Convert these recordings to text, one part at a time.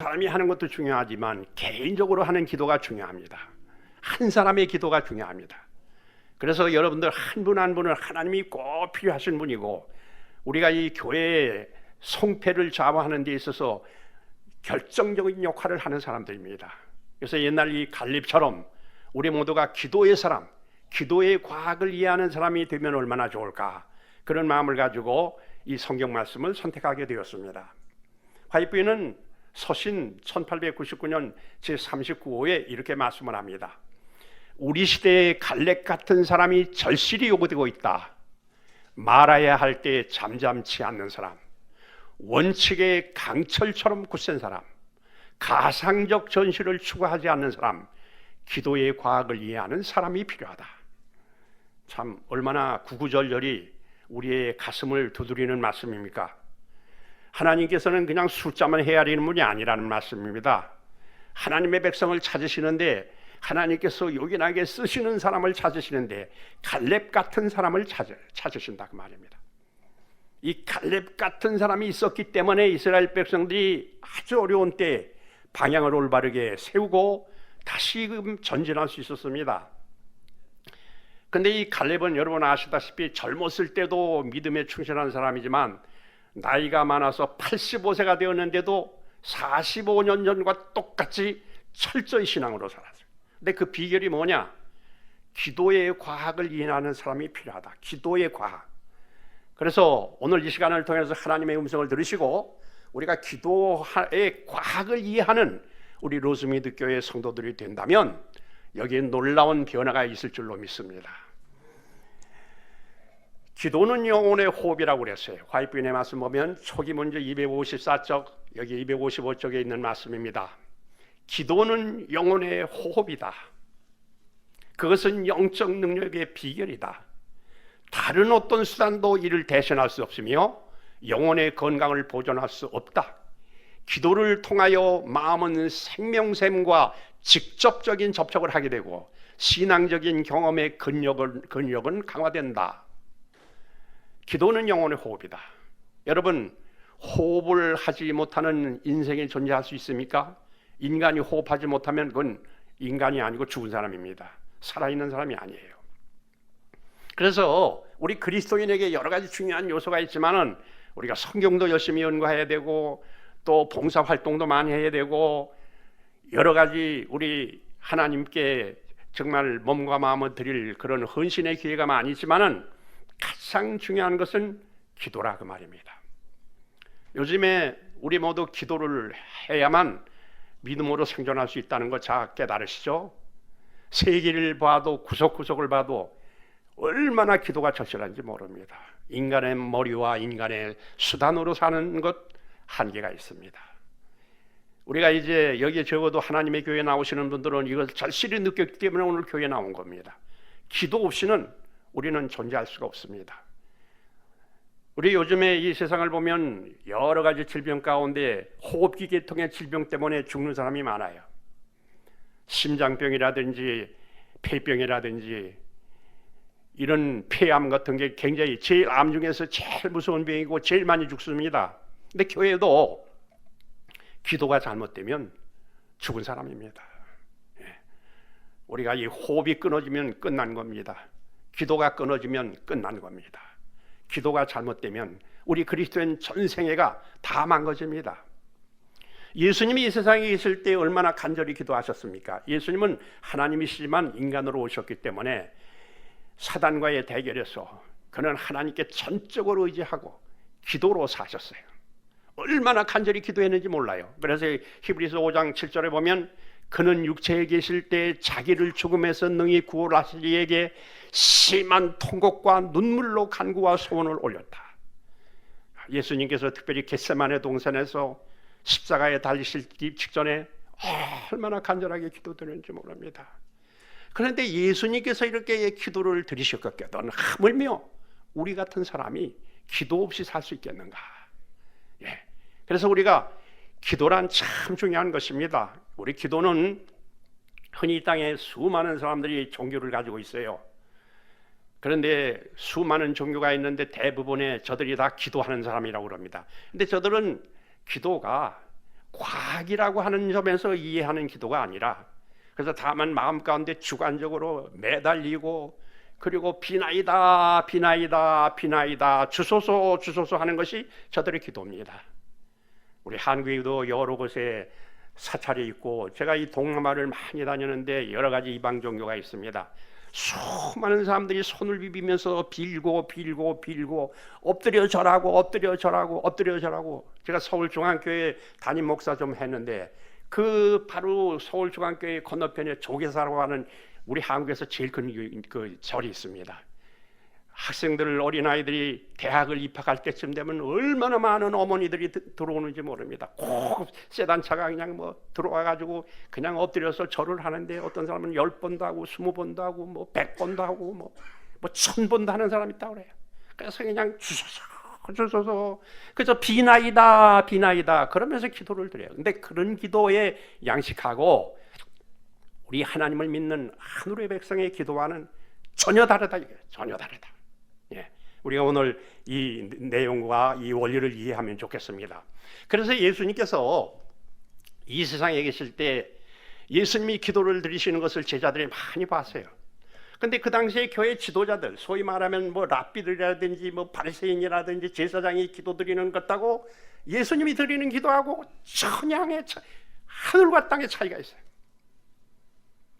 사람이 하는 것도 중요하지만 개인적으로 하는 기도가 중요합니다. 한 사람의 기도가 중요합니다. 그래서 여러분들 한 분 한 분을 하나님이 꼭 필요하신 분이고, 우리가 이 교회의 송폐를 좌우하는 데 있어서 결정적인 역할을 하는 사람들입니다. 그래서 옛날 이 갈렙처럼 우리 모두가 기도의 사람, 기도의 과학을 이해하는 사람이 되면 얼마나 좋을까, 그런 마음을 가지고 이 성경 말씀을 선택하게 되었습니다. 화이부인은 서신 1899년 제39호에 이렇게 말씀을 합니다. 우리 시대에 갈렙 같은 사람이 절실히 요구되고 있다. 말아야 할 때 잠잠치 않는 사람, 원칙의 강철처럼 굳센 사람, 가상적 전시를 추구하지 않는 사람, 기도의 과학을 이해하는 사람이 필요하다. 참 얼마나 구구절절히 우리의 가슴을 두드리는 말씀입니까? 하나님께서는 그냥 숫자만 헤아리는 분이 아니라는 말씀입니다. 하나님의 백성을 찾으시는데, 하나님께서 요긴하게 쓰시는 사람을 찾으시는데 갈렙 같은 사람을 찾으신다 그 말입니다. 이 갈렙 같은 사람이 있었기 때문에 이스라엘 백성들이 아주 어려운 때 방향을 올바르게 세우고 다시금 전진할 수 있었습니다. 근데 이 갈렙은 여러분 아시다시피 젊었을 때도 믿음에 충실한 사람이지만 나이가 많아서 85세가 되었는데도 45년 전과 똑같이 철저히 신앙으로 살았어요. 근데 그 비결이 뭐냐? 기도의 과학을 이해하는 사람이 필요하다. 기도의 과학. 그래서 오늘 이 시간을 통해서 하나님의 음성을 들으시고 우리가 기도의 과학을 이해하는 우리 로즈미드 교회 성도들이 된다면 여기에 놀라운 변화가 있을 줄로 믿습니다. 기도는 영혼의 호흡이라고 그랬어요. 화이트인의 말씀 보면 초기 문제 254쪽, 여기 255쪽에 있는 말씀입니다. 기도는 영혼의 호흡이다. 그것은 영적 능력의 비결이다. 다른 어떤 수단도 이를 대신할 수 없으며 영혼의 건강을 보존할 수 없다. 기도를 통하여 마음은 생명샘과 직접적인 접촉을 하게 되고 신앙적인 경험의 근력은 강화된다. 기도는 영혼의 호흡이다. 여러분, 호흡을 하지 못하는 인생이 존재할 수 있습니까? 인간이 호흡하지 못하면 그건 인간이 아니고 죽은 사람입니다. 살아있는 사람이 아니에요. 그래서 우리 그리스도인에게 여러 가지 중요한 요소가 있지만은 우리가 성경도 열심히 연구해야 되고 또 봉사활동도 많이 해야 되고 여러 가지 우리 하나님께 정말 몸과 마음을 드릴 그런 헌신의 기회가 많이 있지만은 가장 중요한 것은 기도라 그 말입니다. 요즘에 우리 모두 기도를 해야만 믿음으로 생존할 수 있다는 거 잘 깨달으시죠? 세계를 봐도 구석구석을 봐도 얼마나 기도가 절실한지 모릅니다. 인간의 머리와 인간의 수단으로 사는 것 한계가 있습니다. 우리가 이제 여기에 적어도 하나님의 교회에 나오시는 분들은 이걸 절실히 느꼈기 때문에 오늘 교회에 나온 겁니다. 기도 없이는 우리는 존재할 수가 없습니다. 우리 요즘에 이 세상을 보면 여러 가지 질병 가운데 호흡기 계통의 질병 때문에 죽는 사람이 많아요. 심장병이라든지 폐병이라든지 이런 폐암 같은 게 굉장히 제일 암 중에서 제일 무서운 병이고 제일 많이 죽습니다. 근데 교회도 기도가 잘못되면 죽은 사람입니다. 우리가 이 호흡이 끊어지면 끝난 겁니다. 기도가 끊어지면 끝난 겁니다. 기도가 잘못되면 우리 그리스도인 전생애가 다 망가집니다. 예수님이 이 세상에 있을 때 얼마나 간절히 기도하셨습니까? 예수님은 하나님이시지만 인간으로 오셨기 때문에 사단과의 대결에서 그는 하나님께 전적으로 의지하고 기도로 사셨어요. 얼마나 간절히 기도했는지 몰라요. 그래서 히브리서 5장 7절에 보면 그는 육체에 계실 때 자기를 죽음에서 능히 구원하실 이에게 심한 통곡과 눈물로 간구와 소원을 올렸다. 예수님께서 특별히 겟세마네 동산에서 십자가에 달리실 직전에 얼마나 간절하게 기도드렸는지 모릅니다. 그런데 예수님께서 이렇게 기도를 드리셨겠거든 하물며 우리 같은 사람이 기도 없이 살 수 있겠는가? 그래서 우리가 기도란 참 중요한 것입니다. 우리 기도는 흔히 이 땅에 수많은 사람들이 종교를 가지고 있어요. 그런데 수많은 종교가 있는데 대부분의 저들이 다 기도하는 사람이라고 그럽니다. 근데 저들은 기도가 과학이라고 하는 점에서 이해하는 기도가 아니라, 그래서 다만 마음 가운데 주관적으로 매달리고 그리고 비나이다 비나이다 비나이다 주소서 주소서 하는 것이 저들의 기도입니다. 우리 한국에도 여러 곳에 사찰이 있고, 제가 이 동남아를 많이 다녔는데 여러 가지 이방 종교가 있습니다. 수많은 사람들이 손을 비비면서 빌고 빌고 빌고 엎드려 절하고 엎드려 절하고 엎드려 절하고. 제가 서울중앙교회 담임 목사 좀 했는데, 그 바로 서울중앙교회 건너편에 조계사라고 하는 우리 한국에서 제일 큰 그 절이 있습니다. 학생들, 어린아이들이 대학을 입학할 때쯤 되면 얼마나 많은 어머니들이 들어오는지 모릅니다. 꼭 세단차가 그냥 뭐 들어와가지고 그냥 엎드려서 절을 하는데, 어떤 사람은 10번도 하고 20번도 하고 뭐 100번도 하고 뭐 1000번도 하는 사람이 있다고 그래요. 그래서 그냥 주소서 그래서 비나이다 비나이다 그러면서 기도를 드려요. 근데 그런 기도에 양식하고 우리 하나님을 믿는 하늘의 백성의 기도와는 전혀 다르다 이거예요. 전혀 다르다. 예, 우리가 오늘 이 내용과 이 원리를 이해하면 좋겠습니다. 그래서 예수님께서 이 세상에 계실 때 예수님이 기도를 드리시는 것을 제자들이 많이 봤어요. 근데 그 당시에 교회 지도자들, 소위 말하면 뭐 랍비들이라든지 뭐 바리새인이라든지 제사장이 기도 드리는 것하고 예수님이 드리는 기도하고 천양의 하늘과 땅의 차이가 있어요.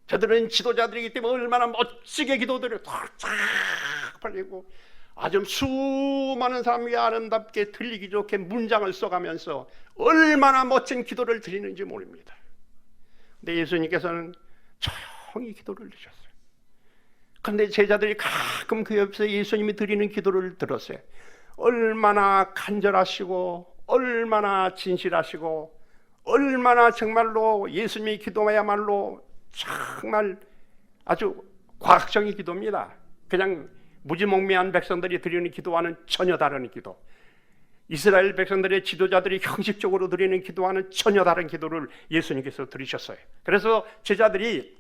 저들은 지도자들이기 때문에 얼마나 멋지게 기도들을 쫙 벌리고 아주 수많은 사람이 아름답게 들리기 좋게 문장을 써가면서 얼마나 멋진 기도를 드리는지 모릅니다. 근데 예수님께서는 조용히 기도를 드렸어요. 그런데 제자들이 가끔 그 옆에서 예수님이 드리는 기도를 들었어요. 얼마나 간절하시고 얼마나 진실하시고 얼마나 정말로 예수님의 기도야말로 정말 아주 과학적인 기도입니다. 그냥 무지몽매한 백성들이 드리는 기도와는 전혀 다른 기도, 이스라엘 백성들의 지도자들이 형식적으로 드리는 기도와는 전혀 다른 기도를 예수님께서 드리셨어요. 그래서 제자들이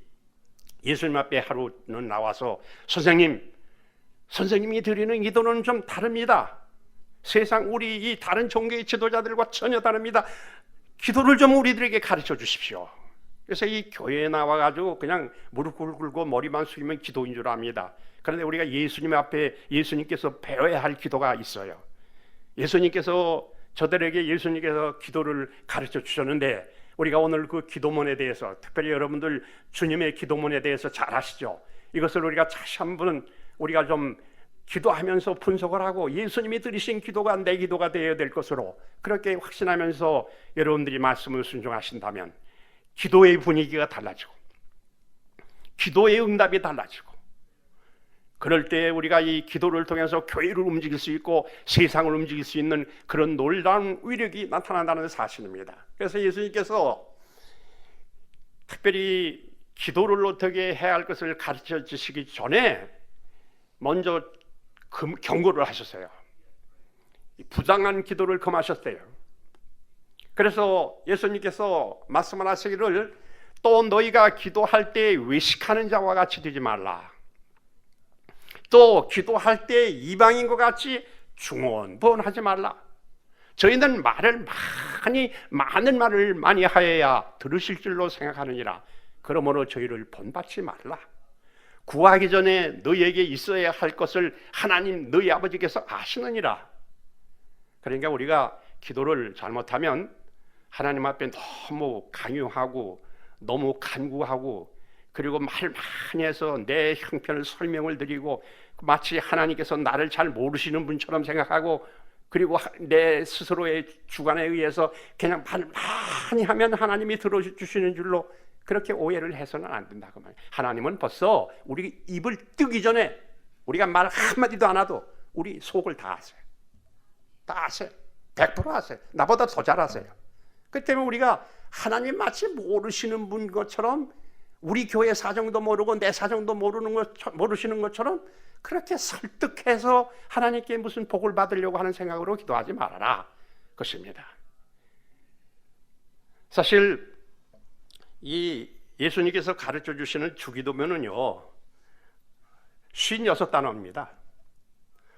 예수님 앞에 하루는 나와서 선생님이 드리는 기도는 좀 다릅니다. 세상 우리 이 다른 종교의 지도자들과 전혀 다릅니다. 기도를 좀 우리들에게 가르쳐 주십시오. 그래서 이 교회에 나와가지고 그냥 무릎 꿇고 머리만 숙이면 기도인 줄 압니다. 그런데 우리가 예수님 앞에 예수님께서 배워야 할 기도가 있어요. 예수님께서 기도를 가르쳐 주셨는데, 우리가 오늘 그 기도문에 대해서, 특별히 여러분들 주님의 기도문에 대해서 잘 아시죠? 이것을 우리가 다시 한번 우리가 좀 기도하면서 분석을 하고 예수님이 드리신 기도가 내 기도가 되어야 될 것으로 그렇게 확신하면서 여러분들이 말씀을 순종하신다면 기도의 분위기가 달라지고 기도의 응답이 달라지고, 그럴 때 우리가 이 기도를 통해서 교회를 움직일 수 있고 세상을 움직일 수 있는 그런 놀라운 위력이 나타난다는 사실입니다. 그래서 예수님께서 특별히 기도를 어떻게 해야 할 것을 가르쳐 주시기 전에 먼저 경고를 하셨어요. 부당한 기도를 금하셨대요. 그래서 예수님께서 말씀을 하시기를, 또 너희가 기도할 때 외식하는 자와 같이 되지 말라. 또 기도할 때 이방인과 같이 중언부언하지 말라. 저희는 많은 말을 많이 하여야 들으실 줄로 생각하느니라. 그러므로 저희를 본받지 말라. 구하기 전에 너희에게 있어야 할 것을 하나님 너희 아버지께서 아시느니라. 그러니까 우리가 기도를 잘못하면 하나님 앞에 너무 강요하고 너무 간구하고 그리고 말 많이 해서 내 형편을 설명을 드리고 마치 하나님께서 나를 잘 모르시는 분처럼 생각하고, 그리고 내 스스로의 주관에 의해서 그냥 말 많이 하면 하나님이 들어주시는 줄로 그렇게 오해를 해서는 안 된다고 말이에요. 하나님은 벌써 우리 입을 뜨기 전에 우리가 말 한마디도 안 해도 우리 속을 다 아세요. 다 아세요. 100% 아세요. 나보다 더 잘 아세요. 그 때문에 우리가 하나님 마치 모르시는 분 것처럼, 우리 교회 사정도 모르고 내 사정도 모르시는 것처럼 그렇게 설득해서 하나님께 무슨 복을 받으려고 하는 생각으로 기도하지 말아라 것입니다. 사실 이 예수님께서 가르쳐 주시는 주기도문은요 56단어입니다.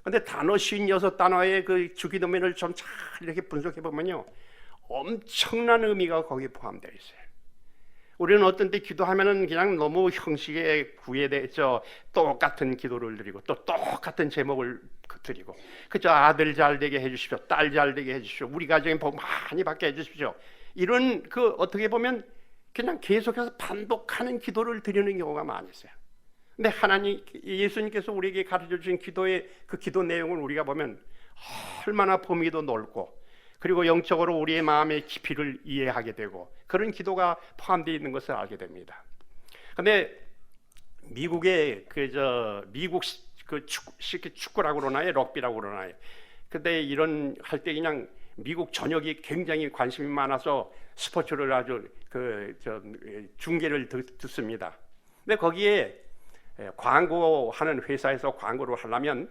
그런데 단어 56단어의 그 주기도문을 좀 잘 이렇게 분석해 보면요 엄청난 의미가 거기에 포함되어 있어요. 우리는 어떤 때 기도하면은 그냥 너무 형식에 구애돼서 똑같은 기도를 드리고 또 똑같은 제목을 드리고, 그저 아들 잘 되게 해주십시오, 딸 잘 되게 해주십시오, 우리 가정에 복 많이 받게 해주십시오, 이런 어떻게 보면 그냥 계속해서 반복하는 기도를 드리는 경우가 많이 있어요. 근데 예수님께서 우리에게 가르쳐 주신 기도의 그 기도 내용을 우리가 보면 얼마나 범위도 넓고, 그리고 영적으로 우리의 마음의 깊이를 이해하게 되고, 그런 기도가 포함되어 있는 것을 알게 됩니다. 근데 미국의 미국 축구라고 그러나요, 럭비라고 그러나요? 근데 이런 할 때 그냥 미국 전역이 굉장히 관심이 많아서 스포츠를 아주 중계를 듣습니다. 근데 거기에 광고하는 회사에서 광고를 하려면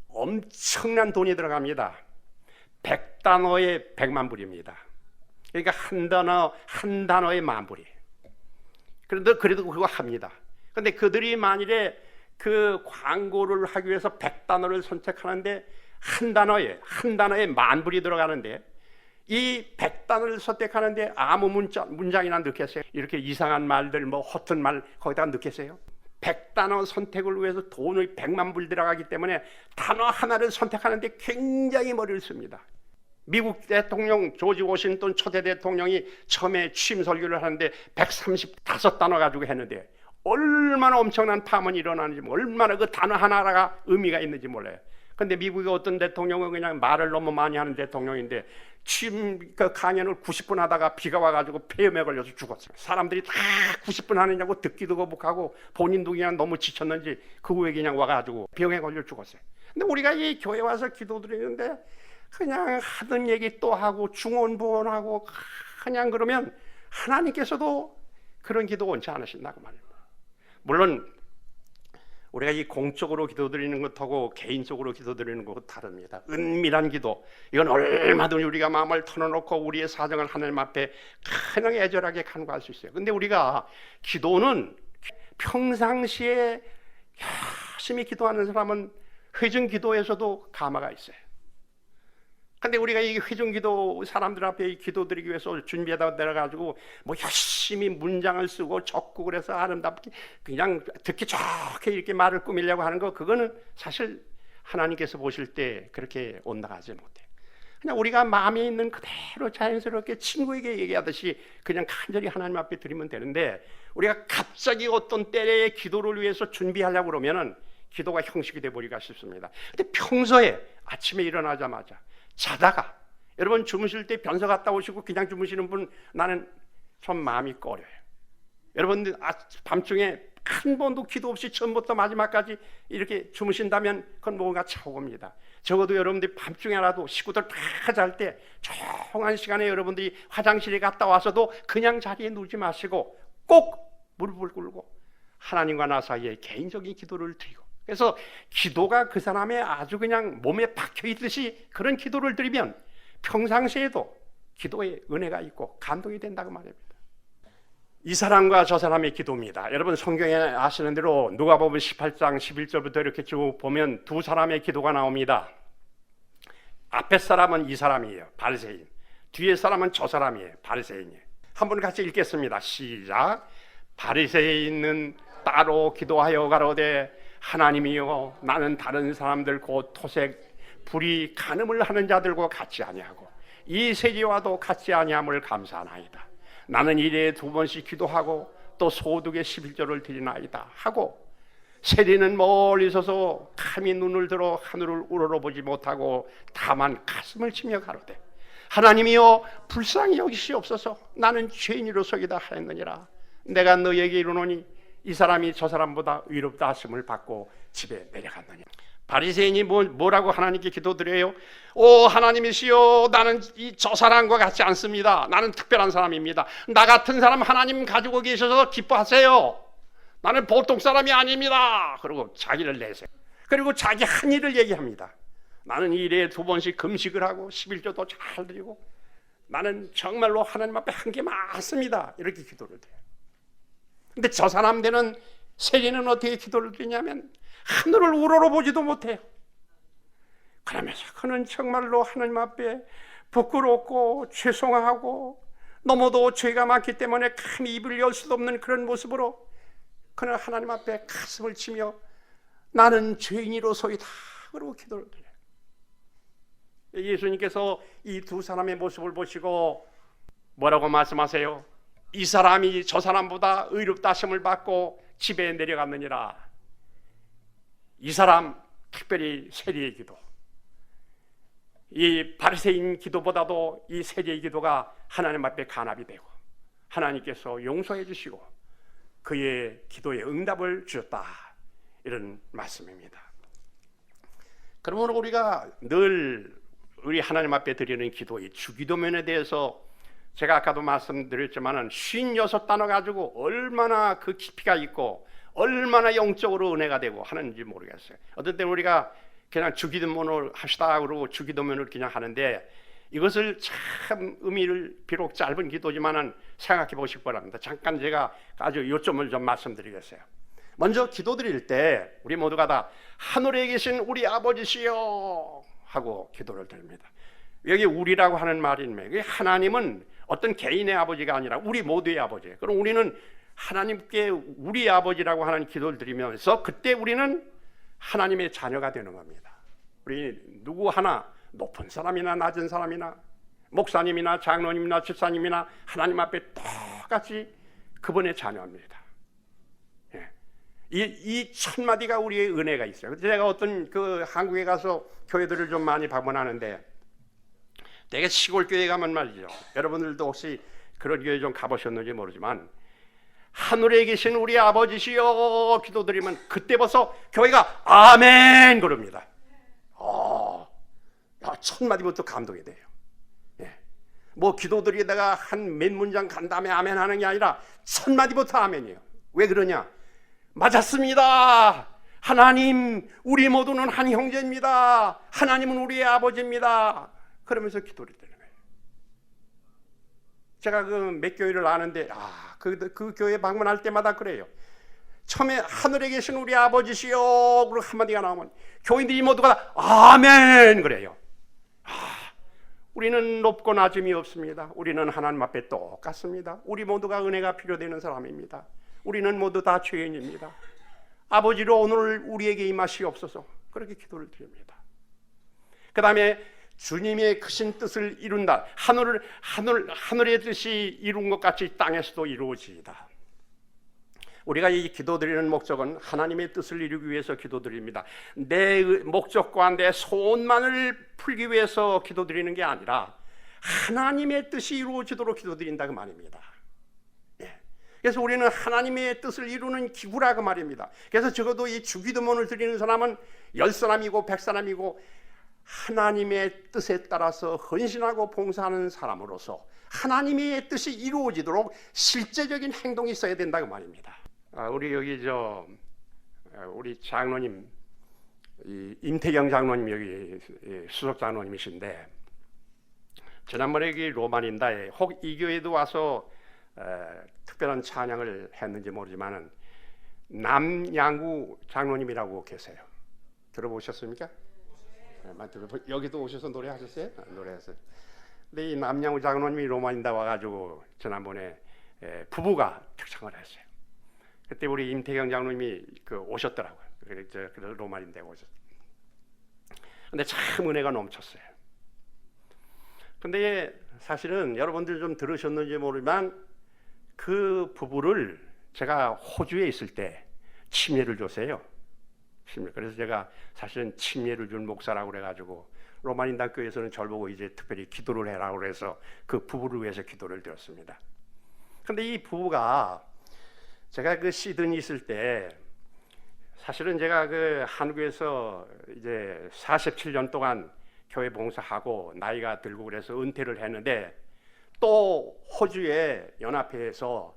엄청난 돈이 들어갑니다. 100단어에 100만 불입니다. 그러니까 한 단어에 10,000불이. 그래도 그거 합니다. 근데 그들이 만일에 그 광고를 하기 위해서 100단어를 선택하는데 한 단어에 10,000불이 들어가는데, 이 100단어를 선택하는데 아무 문장이나 넣겠어요? 이렇게 이상한 말들, 허튼 말 거기다가 넣겠어요? 100단어 선택을 위해서 돈이 100만 불 들어가기 때문에 단어 하나를 선택하는데 굉장히 머리를 씁니다. 미국 대통령 조지 워싱턴 초대 대통령이 처음에 취임 설교를 하는데 135단어 가지고 했는데 얼마나 엄청난 파문이 일어나는지, 얼마나 그 단어 하나가 의미가 있는지 몰라요. 근데 미국의 어떤 대통령은 그냥 말을 너무 많이 하는 대통령인데 취임 강연을 90분 하다가 비가 와가지고 폐렴에 걸려서 죽었어요. 사람들이 다 90분 하느냐고 듣기도 거북하고 본인도 그냥 너무 지쳤는지 그 후에 그냥 와가지고 병에 걸려 죽었어요. 근데 우리가 이 교회 와서 기도드리는데 그냥 하던 얘기 또 하고 중언부언하고 그냥 그러면 하나님께서도 그런 기도 원치 않으신다고 말입니다. 물론 우리가 이 공적으로 기도드리는 것하고 개인적으로 기도드리는 것하고 다릅니다. 은밀한 기도, 이건 얼마든지 우리가 마음을 털어놓고 우리의 사정을 하나님 앞에 그냥 애절하게 간구할 수 있어요. 근데 우리가 기도는 평상시에 열심히 기도하는 사람은 회중 기도에서도 가마가 있어요. 근데 우리가 이 회중기도 사람들 앞에 기도드리기 위해서 준비하다 내려가지고 열심히 문장을 쓰고 적고 그래서 아름답게 그냥 듣기 좋게 이렇게 말을 꾸미려고 하는 거, 그거는 사실 하나님께서 보실 때 그렇게 온당하지 못해요. 그냥 우리가 마음에 있는 그대로 자연스럽게 친구에게 얘기하듯이 그냥 간절히 하나님 앞에 드리면 되는데, 우리가 갑자기 어떤 때의 기도를 위해서 준비하려고 그러면은 기도가 형식이 돼버리기가 쉽습니다. 근데 평소에 아침에 일어나자마자 자다가, 여러분 주무실 때 변소 갔다 오시고 그냥 주무시는 분, 나는 좀 마음이 꺼려요. 여러분들 밤중에 한 번도 기도 없이 처음부터 마지막까지 이렇게 주무신다면 그건 뭔가 차오릅니다. 적어도 여러분들이 밤중에라도 식구들 다 잘 때 조용한 시간에 여러분들이 화장실에 갔다 와서도 그냥 자리에 누우지 마시고 꼭 무릎을 꿇고 하나님과 나 사이에 개인적인 기도를 드리고, 그래서 기도가 그 사람의 아주 그냥 몸에 박혀 있듯이 그런 기도를 드리면 평상시에도 기도에 은혜가 있고 감동이 된다고 말입니다. 이 사람과 저 사람의 기도입니다. 여러분 성경에 아시는 대로 누가복음 18장 11절부터 이렇게 쭉 보면 두 사람의 기도가 나옵니다. 앞에 사람은 이 사람이에요, 바리새인. 뒤에 사람은 저 사람이에요, 바리새인이에요. 한번 같이 읽겠습니다. 시작. 바리새인은 따로 기도하여 가로되 하나님이여, 나는 다른 사람들 곧 토색, 불의, 간음을 하는 자들과 같이 아니하고 이 세리와도 같이 아니함을 감사하나이다. 나는 일에 2번씩 기도하고 또 소득의 11조를 드리나이다 하고, 세리는 멀리 서서 감히 눈을 들어 하늘을 우러러보지 못하고 다만 가슴을 치며 가로되 하나님이여, 불쌍히 여기시옵소서. 나는 죄인으로서이다 하였느니라. 내가 너에게 이르노니 이 사람이 저 사람보다 의롭다 하심을 받고 집에 내려갔느냐. 바리새인이 뭐라고 하나님께 기도드려요? 오 하나님이시여, 나는 저 사람과 같지 않습니다. 나는 특별한 사람입니다. 나 같은 사람 하나님 가지고 계셔서 기뻐하세요. 나는 보통 사람이 아닙니다. 그리고 자기를 내세요. 그리고 자기 한 일을 얘기합니다. 나는 일에 2번씩 금식을 하고 11조도 잘 드리고 나는 정말로 하나님 앞에 한 게 많습니다. 이렇게 기도를 해요. 근데 저 사람들은, 세리는 어떻게 기도를 드리냐면 하늘을 우러러보지도 못해요. 그러면서 그는 정말로 하나님 앞에 부끄럽고 죄송하고 너무도 죄가 많기 때문에 감히 입을 열 수도 없는 그런 모습으로 그는 하나님 앞에 가슴을 치며 나는 죄인이로소이다 그러고 기도를 드려요. 예수님께서 이 두 사람의 모습을 보시고 뭐라고 말씀하세요? 이 사람이 저 사람보다 의롭다 하심을 받고 집에 내려갔느니라. 이 사람 특별히 세리의 기도, 이 바리새인 기도보다도 이 세리의 기도가 하나님 앞에 간합이 되고 하나님께서 용서해 주시고 그의 기도에 응답을 주셨다, 이런 말씀입니다. 그러므로 우리가 늘 우리 하나님 앞에 드리는 기도의 주기도면에 대해서 제가 아까도 말씀드렸지만은 56단어 가지고 얼마나 그 깊이가 있고 얼마나 영적으로 은혜가 되고 하는지 모르겠어요. 어떤 때는 우리가 그냥 주기도문을 합시다 그러고 주기도문을 그냥 하는데 이것을 참 의미를, 비록 짧은 기도지만은 생각해 보시기 바랍니다. 잠깐 제가 아주 요점을 좀 말씀드리겠어요. 먼저 기도드릴 때 우리 모두가 다 하늘에 계신 우리 아버지시여 하고 기도를 드립니다. 여기 우리라고 하는 말이면 하나님은 어떤 개인의 아버지가 아니라 우리 모두의 아버지예요. 그럼 우리는 하나님께 우리 아버지라고 하는 기도를 드리면서 그때 우리는 하나님의 자녀가 되는 겁니다. 우리 누구 하나 높은 사람이나 낮은 사람이나 목사님이나 장로님이나 집사님이나 하나님 앞에 똑같이 그분의 자녀입니다. 이 첫 마디가 우리의 은혜가 있어요. 제가 어떤 그 한국에 가서 교회들을 좀 많이 방문하는데 되게 시골 교회 가면 말이죠. 여러분들도 혹시 그런 교회 좀 가보셨는지 모르지만 하늘에 계신 우리 아버지시여 기도드리면 그때 벌써 교회가 아멘 그럽니다. 첫 마디부터 감동이 돼요. 뭐 기도드리다가 한 몇 문장 간 다음에 아멘 하는 게 아니라 첫 마디부터 아멘이에요. 왜 그러냐? 맞았습니다. 하나님, 우리 모두는 한 형제입니다. 하나님은 우리의 아버지입니다. 그러면서 기도를 드리는 거예요. 제가 그 몇 교회를 아는데 그 교회 방문할 때마다 그래요. 처음에 하늘에 계신 우리 아버지시여 그리고 한마디가 나오면 교인들이 모두가 다 아멘 그래요. 우리는 높고 낮음이 없습니다. 우리는 하나님 앞에 똑같습니다. 우리 모두가 은혜가 필요되는 사람입니다. 우리는 모두 다 죄인입니다. 아버지로 오늘 우리에게 임하시옵소서. 그렇게 기도를 드립니다. 그 다음에 주님의 크신 뜻을 이룬다. 하늘의 뜻이 이룬 것 같이 땅에서도 이루어지이다. 우리가 이 기도드리는 목적은 하나님의 뜻을 이루기 위해서 기도드립니다. 내 목적과 내 소원만을 풀기 위해서 기도드리는 게 아니라 하나님의 뜻이 이루어지도록 기도드린다 그 말입니다. 그래서 우리는 하나님의 뜻을 이루는 기구라 그 말입니다. 그래서 적어도 이 주기도문을 드리는 사람은 10사람이고 100사람이고 하나님의 뜻에 따라서 헌신하고 봉사하는 사람으로서 하나님의 뜻이 이루어지도록 실제적인 행동이 있어야 된다 그 말입니다. 우리 여기 우리 장로님 임태경 장로님 여기 수석 장로님이신데 지난번에 여기 로마닌다에 혹 이 교회도 와서 특별한 찬양을 했는지 모르지만은 남양구 장로님이라고 계세요. 들어보셨습니까? 여기도 오셔서 노래하셨어요? 노래했어요. 근데 이 남양구 장로님이 로마닌다 와가지고 지난번에 부부가 특창을 했어요. 그때 우리 임태경 장로님이 오셨더라고요. 그래서 로마닌다에 오셨어요. 근데 참 은혜가 넘쳤어요. 근데 사실은 여러분들 좀 들으셨는지 모르지만 그 부부를 제가 호주에 있을 때 침례를 줬어요. 그래서 제가 사실은 침례를 준 목사라고 그래가지고 로마닌다 교회에서는 저를 보고 이제 특별히 기도를 해라고 그래서 그 부부를 위해서 기도를 드렸습니다. 근데 이 부부가 제가 그 시드니 있을 때 사실은 제가 그 한국에서 이제 47년 동안 교회 봉사하고 나이가 들고 그래서 은퇴를 했는데 또 호주의 연합회에서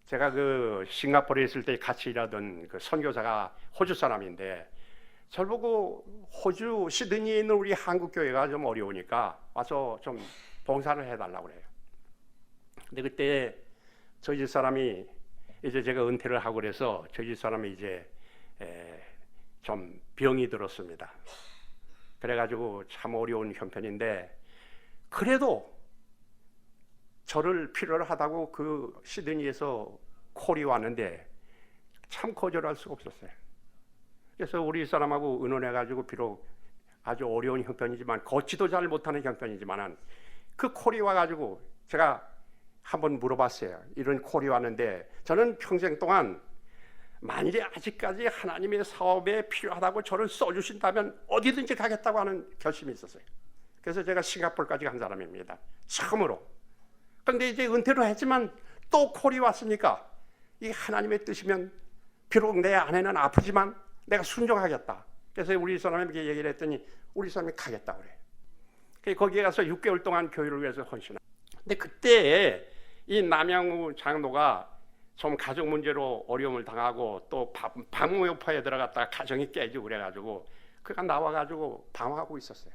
제가 그 싱가포르에 있을 때 같이 일하던 그 선교사가 호주 사람인데 저를 보고 호주 시드니에 있는 우리 한국 교회가 좀 어려우니까 와서 좀 봉사를 해달라고 그래요. 근데 그때 저희 집 사람이 이제 제가 은퇴를 하고 그래서 저희 집 사람이 이제 좀 병이 들었습니다. 그래가지고 참 어려운 형편인데 그래도 저를 필요로 하다고 그 시드니에서 콜이 왔는데 참 거절할 수가 없었어요. 그래서 우리 사람하고 의논해가지고 비록 아주 어려운 형편이지만 걷지도 잘 못하는 형편이지만 그 콜이 와가지고 제가 한번 물어봤어요. 이런 콜이 왔는데 저는 평생 동안 만일에 아직까지 하나님의 사업에 필요하다고 저를 써주신다면 어디든지 가겠다고 하는 결심이 있었어요. 그래서 제가 싱가포르까지 간 사람입니다. 처음으로. 그런데 이제 은퇴를 했지만 또 콜이 왔으니까 이 하나님의 뜻이면 비록 내 아내는 아프지만 내가 순종하겠다. 그래서 우리 사람에게 얘기를 했더니 우리 사람이 가겠다 그래. 거기에 가서 6개월 동안 교회를 위해서 헌신한. 근데 그때 이 남양우 장로가 좀 가족 문제로 어려움을 당하고 또 방무여파에 들어갔다가 가정이 깨지고 그래가지고 그가 나와가지고 방황하고 있었어요.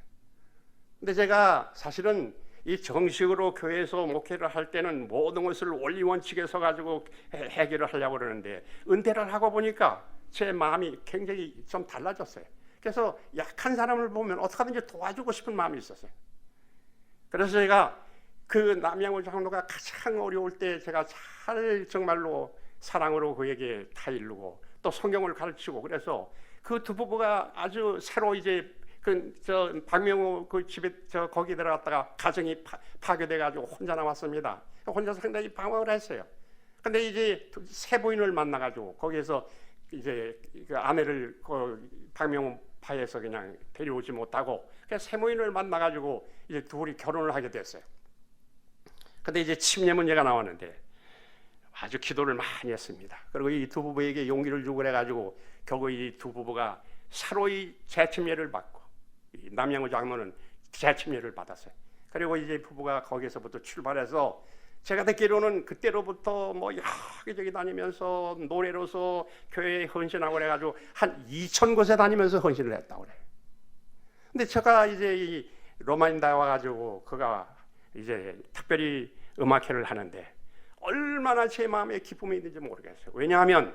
근데 제가 사실은 이 정식으로 교회에서 목회를 할 때는 모든 것을 원리 원칙에 서가지고 해결을 하려고 그러는데 은퇴를 하고 보니까 제 마음이 굉장히 좀 달라졌어요. 그래서 약한 사람을 보면 어떻게든지 도와주고 싶은 마음이 있었어요. 그래서 제가 그 남양우 장로가 가장 어려울 때 제가 잘 정말로 사랑으로 그에게 타일르고 또 성경을 가르치고 그래서 그 두 부부가 아주 새로 이제 박명우 그 집에 거기 들어갔다가 가정이 파괴돼가지고 혼자 나왔습니다. 혼자 상당히 방황을 했어요. 근데 이제 새 부인을 만나가지고 거기에서 이제 그 아내를 그 박명우 파에서 그냥 데려오지 못하고 그래서 새 부인을 만나가지고 이제 둘이 결혼을 하게 됐어요. 근데 이제 침례 문제가 나왔는데 아주 기도를 많이 했습니다. 그리고 이 두 부부에게 용기를 주고 그래가지고 결국 이 두 부부가 서로의 재침례를 받고 남양우 장로는 재침례를 받았어요. 그리고 이제 부부가 거기서부터 출발해서 제가 듣기로는 그때로부터 뭐 여기저기 다니면서 노래로서 교회에 헌신하고 그래가지고 한 2,000곳에 다니면서 헌신을 했다고 그래요. 근데 제가 이제 이 로마인다에 와가지고 그가 이제 특별히 음악회를 하는데 얼마나 제 마음에 기쁨이 있는지 모르겠어요. 왜냐하면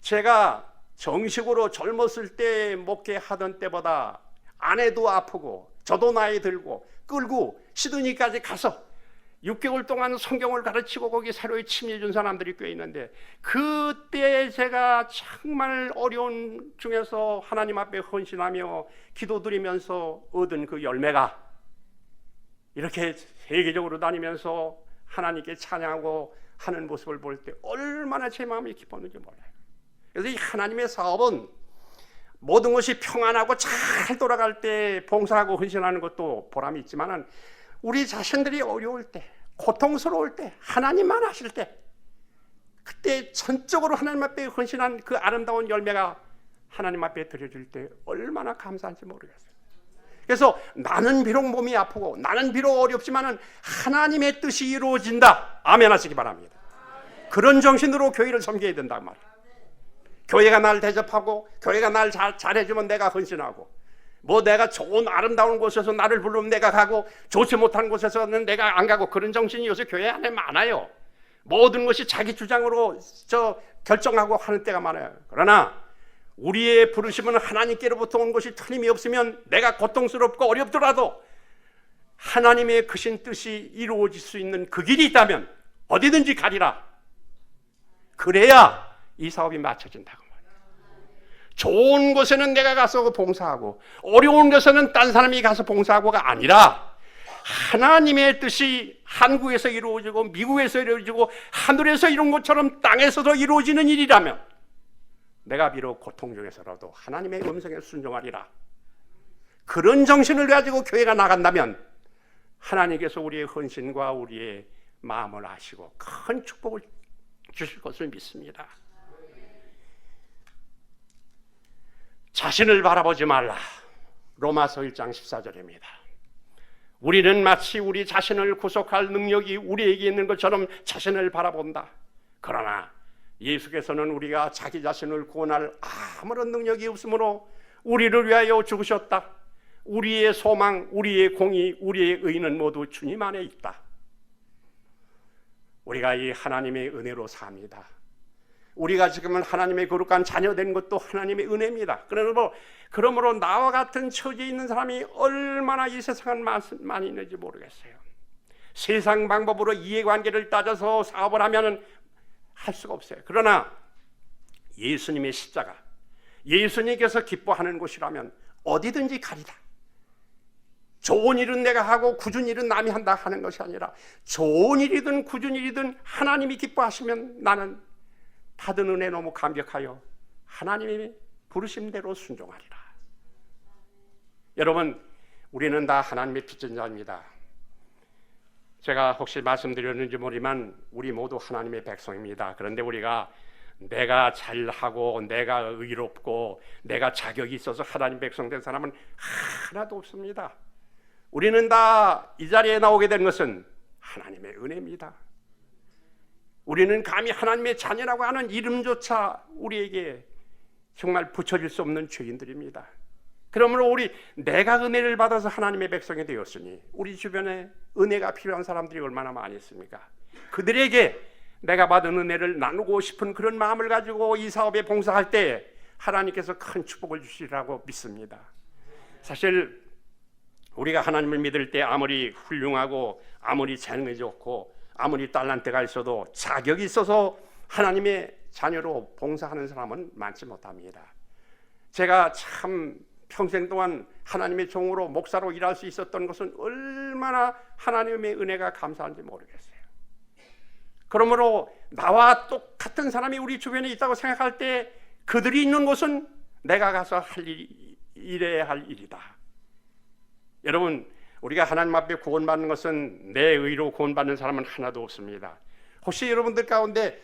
제가 정식으로 젊었을 때 목회하던 때보다 아내도 아프고 저도 나이 들고 끌고 시드니까지 가서 6개월 동안 성경을 가르치고 거기 새로이 침례 준 사람들이 꽤 있는데 그때 제가 정말 어려운 중에서 하나님 앞에 헌신하며 기도드리면서 얻은 그 열매가 이렇게 세계적으로 다니면서 하나님께 찬양하고 하는 모습을 볼 때 얼마나 제 마음이 기뻤는지 몰라요. 그래서 이 하나님의 사업은 모든 것이 평안하고 잘 돌아갈 때 봉사하고 헌신하는 것도 보람이 있지만은 우리 자신들이 어려울 때, 고통스러울 때, 하나님만 하실 때 그때 전적으로 하나님 앞에 헌신한 그 아름다운 열매가 하나님 앞에 드려질 때 얼마나 감사한지 모르겠어요. 그래서 나는 비록 몸이 아프고 나는 비록 어렵지만은 하나님의 뜻이 이루어진다. 아멘 하시기 바랍니다. 그런 정신으로 교회를 섬겨야 된단 말이에요. 교회가 날 대접하고 교회가 날 잘해주면 내가 헌신하고 뭐 내가 좋은 아름다운 곳에서 나를 부르면 내가 가고 좋지 못한 곳에서는 내가 안 가고 그런 정신이 요새 교회 안에 많아요. 모든 것이 자기 주장으로 결정하고 하는 때가 많아요. 그러나 우리의 부르심은 하나님께로부터 온 것이 틀림이 없으면 내가 고통스럽고 어렵더라도 하나님의 크신 뜻이 이루어질 수 있는 그 길이 있다면 어디든지 가리라. 그래야 이 사업이 맞춰진다고 말이에요. 좋은 곳에는 내가 가서 봉사하고 어려운 곳에는 딴 사람이 가서 봉사하고가 아니라 하나님의 뜻이 한국에서 이루어지고 미국에서 이루어지고 하늘에서 이룬 것처럼 땅에서도 이루어지는 일이라면 내가 비록 고통 중에서라도 하나님의 음성에 순종하리라. 그런 정신을 가지고 교회가 나간다면 하나님께서 우리의 헌신과 우리의 마음을 아시고 큰 축복을 주실 것을 믿습니다. 자신을 바라보지 말라. 로마서 1장 14절입니다. 우리는 마치 우리 자신을 구속할 능력이 우리에게 있는 것처럼 자신을 바라본다. 그러나 예수께서는 우리가 자기 자신을 구원할 아무런 능력이 없으므로 우리를 위하여 죽으셨다. 우리의 소망, 우리의 공의, 우리의 의는 모두 주님 안에 있다. 우리가 이 하나님의 은혜로 삽니다. 우리가 지금은 하나님의 거룩한 자녀된 것도 하나님의 은혜입니다. 그러므로 나와 같은 처지에 있는 사람이 얼마나 이 세상은 많이 있는지 모르겠어요. 세상 방법으로 이해관계를 따져서 사업을 하면 할 수가 없어요. 그러나 예수님의 십자가, 예수님께서 기뻐하는 곳이라면 어디든지 가리라. 좋은 일은 내가 하고 굳은 일은 남이 한다 하는 것이 아니라 좋은 일이든 굳은 일이든 하나님이 기뻐하시면 나는 받은 은혜 너무 감격하여 하나님이 부르심대로 순종하리라. 여러분, 우리는 다 하나님의 빚진 자입니다. 제가 혹시 말씀드렸는지 모르지만 우리 모두 하나님의 백성입니다. 그런데 우리가 내가 잘하고 내가 의롭고 내가 자격이 있어서 하나님 백성 된 사람은 하나도 없습니다. 우리는 다 이 자리에 나오게 된 것은 하나님의 은혜입니다. 우리는 감히 하나님의 자녀라고 하는 이름조차 우리에게 정말 붙여질 수 없는 죄인들입니다. 그러므로 내가 은혜를 받아서 하나님의 백성이 되었으니 우리 주변에 은혜가 필요한 사람들이 얼마나 많이 있습니까? 그들에게 내가 받은 은혜를 나누고 싶은 그런 마음을 가지고 이 사업에 봉사할 때 하나님께서 큰 축복을 주시리라고 믿습니다. 사실 우리가 하나님을 믿을 때 아무리 훌륭하고 아무리 재능이 좋고 아무리 달란트가 있어도 자격이 있어서 하나님의 자녀로 봉사하는 사람은 많지 못합니다. 제가 참 평생 동안 하나님의 종으로 목사로 일할 수 있었던 것은 얼마나 하나님의 은혜가 감사한지 모르겠어요. 그러므로 나와 똑같은 사람이 우리 주변에 있다고 생각할 때 그들이 있는 곳은 내가 가서 일해야 할 일이다. 여러분, 우리가 하나님 앞에 구원받는 것은 내 의로 구원받는 사람은 하나도 없습니다. 혹시 여러분들 가운데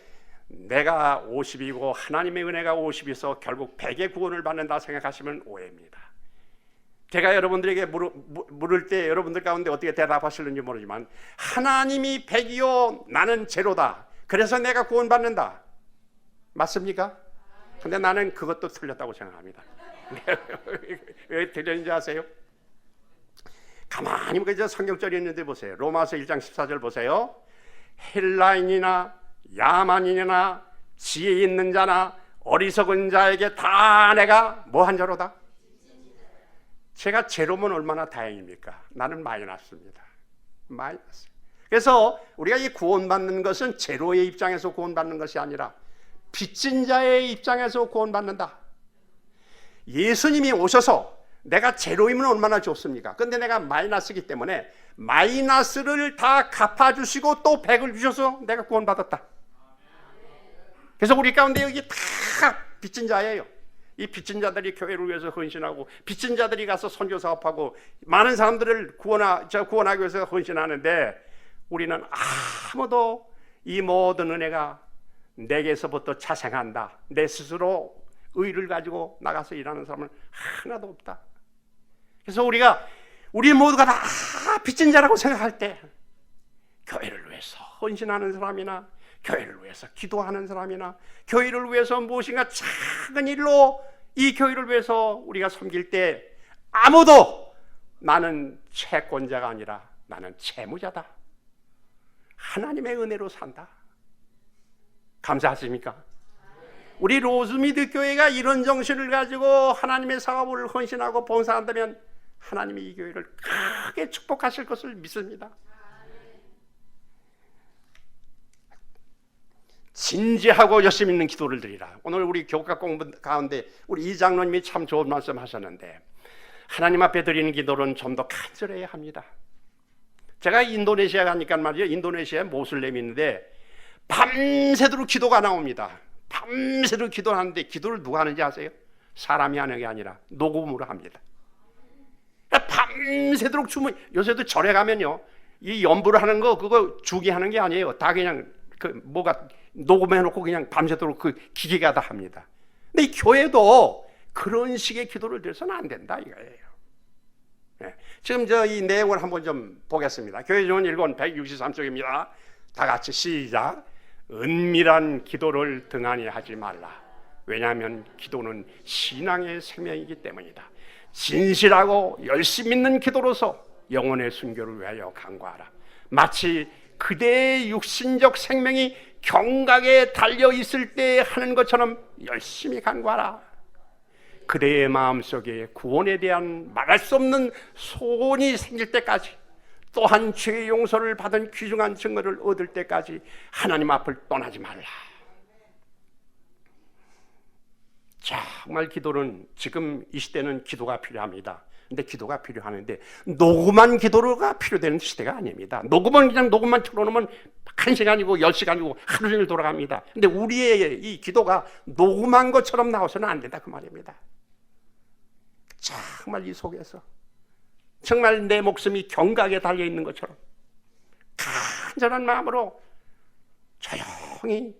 내가 50이고 하나님의 은혜가 50이서 결국 100의 구원을 받는다 생각하시면 오해입니다. 제가 여러분들에게 물을 때 여러분들 가운데 어떻게 대답하실는지 모르지만 하나님이 100이요 나는 제로다. 그래서 내가 구원받는다. 맞습니까? 근데 나는 그것도 틀렸다고 생각합니다. 왜 틀렸는지 아세요? 가만히 그저 성경절이 있는데 보세요. 로마서 1장 14절 보세요. 헬라인이나 야만인이나 지혜 있는 자나 어리석은 자에게 다 내가 뭐한 자로다? 제가 제로면 얼마나 다행입니까? 나는 마이너스입니다. 마이너스. 그래서 우리가 이 구원받는 것은 제로의 입장에서 구원받는 것이 아니라 빚진 자의 입장에서 구원받는다. 예수님이 오셔서 내가 제로이면 얼마나 좋습니까? 근데 내가 마이너스이기 때문에 마이너스를 다 갚아주시고 또 100을 주셔서 내가 구원받았다. 그래서 우리 가운데 여기 다 빚진 자예요. 이 빚진 자들이 교회를 위해서 헌신하고 빚진 자들이 가서 선교 사업하고 많은 사람들을 구원하기 위해서 헌신하는데 우리는 아무도 이 모든 은혜가 내게서부터 자생한다. 내 스스로 의를 가지고 나가서 일하는 사람은 하나도 없다. 그래서 우리 모두가 다 빚진 자라고 생각할 때 교회를 위해서 헌신하는 사람이나 교회를 위해서 기도하는 사람이나 교회를 위해서 무엇인가 작은 일로 이 교회를 위해서 우리가 섬길 때 아무도 나는 채권자가 아니라 나는 채무자다. 하나님의 은혜로 산다. 감사하십니까? 우리 로즈미드 교회가 이런 정신을 가지고 하나님의 사업을 헌신하고 봉사한다면 하나님이 이 교회를 크게 축복하실 것을 믿습니다. 진지하고 열심 있는 기도를 드리라. 오늘 우리 교과 공부 가운데 우리 이 장로님이 참 좋은 말씀 하셨는데 하나님 앞에 드리는 기도는 좀 더 간절해야 합니다. 제가 인도네시아 가니까 말이에요. 인도네시아에 모슬렘이 있는데 밤새도록 기도가 나옵니다. 밤새도록 기도하는데 기도를 누가 하는지 아세요? 사람이 하는 게 아니라 녹음으로 합니다. 밤새도록 주문. 요새도 절에 가면요 이 연부를 하는 거 그거 주기 하는 게 아니에요. 다 그냥 뭐가 녹음해놓고 그냥 밤새도록 그 기계가 다 합니다. 근데 이 교회도 그런 식의 기도를 드려서는 안 된다 이거예요. 네. 지금 이 내용을 한번 좀 보겠습니다. 교회전 1권 163쪽입니다. 다 같이 시작. 은밀한 기도를 등한히 하지 말라. 왜냐하면 기도는 신앙의 생명이기 때문이다. 진실하고 열심 있는 기도로서 영혼의 순교를 위하여 간구하라. 마치 그대의 육신적 생명이 경각에 달려 있을 때 하는 것처럼 열심히 간구하라. 그대의 마음속에 구원에 대한 말할 수 없는 소원이 생길 때까지, 또한 죄의 용서를 받은 귀중한 증거를 얻을 때까지 하나님 앞을 떠나지 말라. 정말 기도는, 지금 이 시대는 기도가 필요합니다. 근데 기도가 필요하는데 녹음한 기도가 필요되는 시대가 아닙니다. 녹음만 틀어놓으면 1시간이고 10시간이고 하루 종일 돌아갑니다. 근데 우리의 이 기도가 녹음한 것처럼 나와서는 안 된다, 그 말입니다. 정말 이 속에서 정말 내 목숨이 경각에 달려있는 것처럼 간절한 마음으로 조용히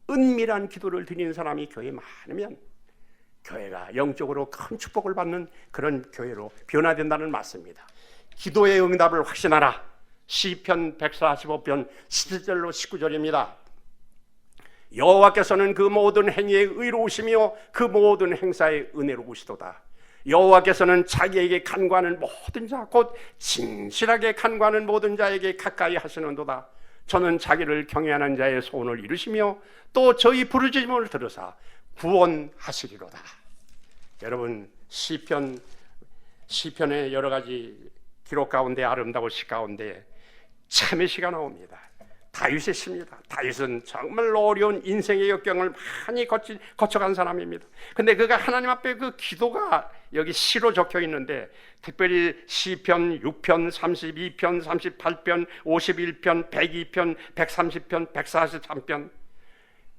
은밀한 기도를 드리는 사람이 교회에 많으면 교회가 영적으로 큰 축복을 받는 그런 교회로 변화된다는 말씀입니다. 기도의 응답을 확신하라. 시편 145편 17절로 19절입니다. 여호와께서는 그 모든 행위에 의로우시며 그 모든 행사에 은혜로우시도다. 여호와께서는 자기에게 간구하는 모든 자, 곧 진실하게 간구하는 모든 자에게 가까이 하시는도다. 저는 자기를 경외하는 자의 소원을 이루시며 또 저희 부르짖음을 들으사 구원하시리로다. 여러분, 시편의 여러 가지 기록 가운데, 아름다운 시 가운데 참의 시가 나옵니다. 다윗의 시입니다. 다윗은 정말로 어려운 인생의 역경을 많이 거쳐간 사람입니다. 근데 그가 하나님 앞에 그 기도가 여기 시로 적혀 있는데, 특별히 시편 6편, 32편, 38편, 51편, 102편, 130편, 143편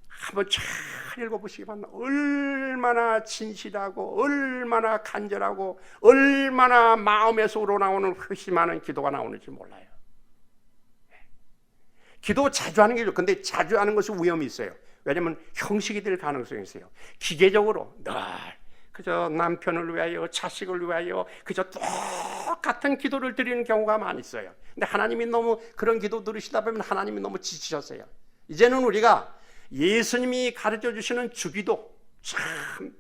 한번 잘 읽어보시기 바랍니다. 얼마나 진실하고 얼마나 간절하고 얼마나 마음에서 우러나오는 회심하는 기도가 나오는지 몰라요. 기도 자주 하는 게 좋죠. 근데 자주 하는 것이 위험이 있어요. 왜냐하면 형식이 될 가능성이 있어요. 기계적으로 늘 그저 남편을 위하여, 자식을 위하여 그저 똑같은 기도를 드리는 경우가 많이 있어요. 근데 하나님이 너무 그런 기도 들으시다 보면 하나님이 너무 지치셨어요. 이제는 우리가 예수님이 가르쳐 주시는 주기도 참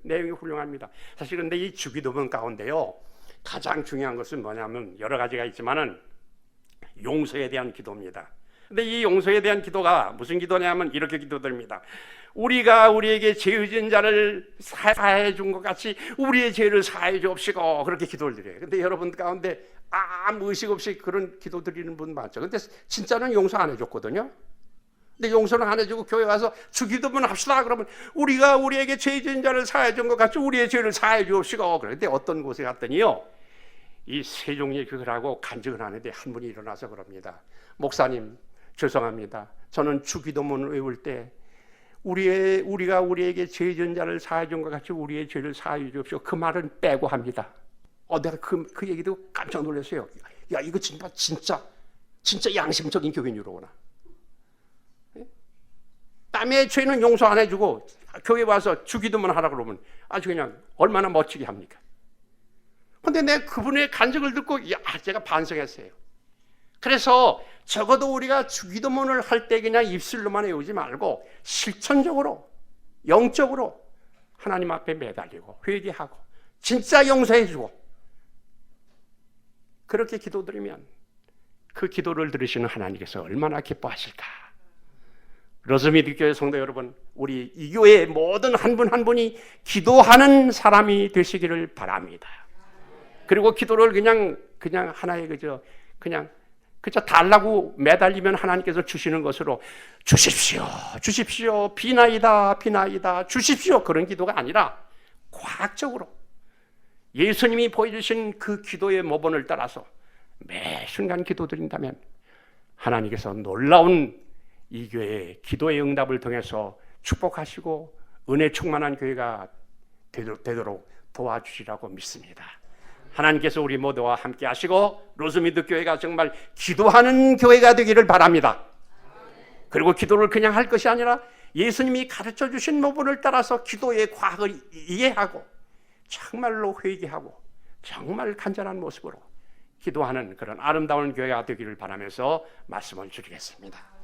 내용이 훌륭합니다. 사실 근데 이 주기도문 가운데요, 가장 중요한 것은 뭐냐면 여러 가지가 있지만은 용서에 대한 기도입니다. 근데 이 용서에 대한 기도가 무슨 기도냐면 이렇게 기도드립니다. 우리가 우리에게 죄 지은 자를 사하해 준 것 같이 우리의 죄를 사하해 주옵시고, 그렇게 기도를 드려요. 근데 여러분 가운데 아무 의식 없이 그런 기도 드리는 분 많죠. 근데 진짜는 용서 안 해줬거든요. 근데 용서는 안 해주고 교회 와서 주기도문 합시다 그러면 우리가 우리에게 죄 지은 자를 사하해 준 것 같이 우리의 죄를 사하해 주옵시고. 그런데 어떤 곳에 갔더니요, 이 세종이 그걸 하고 간증을 하는데 한 분이 일어나서 그럽니다. 목사님, 죄송합니다. 저는 주기도문을 외울 때 우리가 우리에게 죄 지은 자를 사하해 준 것 같이 우리의 죄를 사하해 주옵시고, 그 말은 빼고 합니다. 내가 그 얘기 듣고 깜짝 놀랐어요. 야, 이거 진짜 양심적인 교인이로구나. 남의 죄는 용서 안 해주고 교회 와서 주기도문 하라 그러면 아주 그냥 얼마나 멋지게 합니까? 근데 내가 그분의 간증을 듣고 제가 반성했어요. 그래서 적어도 우리가 주기도문을 할 때 그냥 입술로만 외우지 말고 실천적으로, 영적으로 하나님 앞에 매달리고 회개하고 진짜 용서해주고 그렇게 기도드리면 그 기도를 들으시는 하나님께서 얼마나 기뻐하실까. 로스미드 교회 성도 여러분, 우리 이 교회의 모든 한 분 한 분이 기도하는 사람이 되시기를 바랍니다. 그리고 기도를 그냥 하나의 그냥 달라고 매달리면 하나님께서 주시는 것으로 주십시오, 비나이다, 주십시오, 그런 기도가 아니라 과학적으로 예수님이 보여주신 그 기도의 모본을 따라서 매 순간 기도드린다면 하나님께서 놀라운 이 교회의 기도의 응답을 통해서 축복하시고 은혜 충만한 교회가 되도록 도와주시라고 믿습니다. 하나님께서 우리 모두와 함께 하시고 로스미드 교회가 정말 기도하는 교회가 되기를 바랍니다. 그리고 기도를 그냥 할 것이 아니라 예수님이 가르쳐 주신 모본을 따라서 기도의 과학을 이해하고 정말로 회개하고 정말 간절한 모습으로 기도하는 그런 아름다운 교회가 되기를 바라면서 말씀을 드리겠습니다.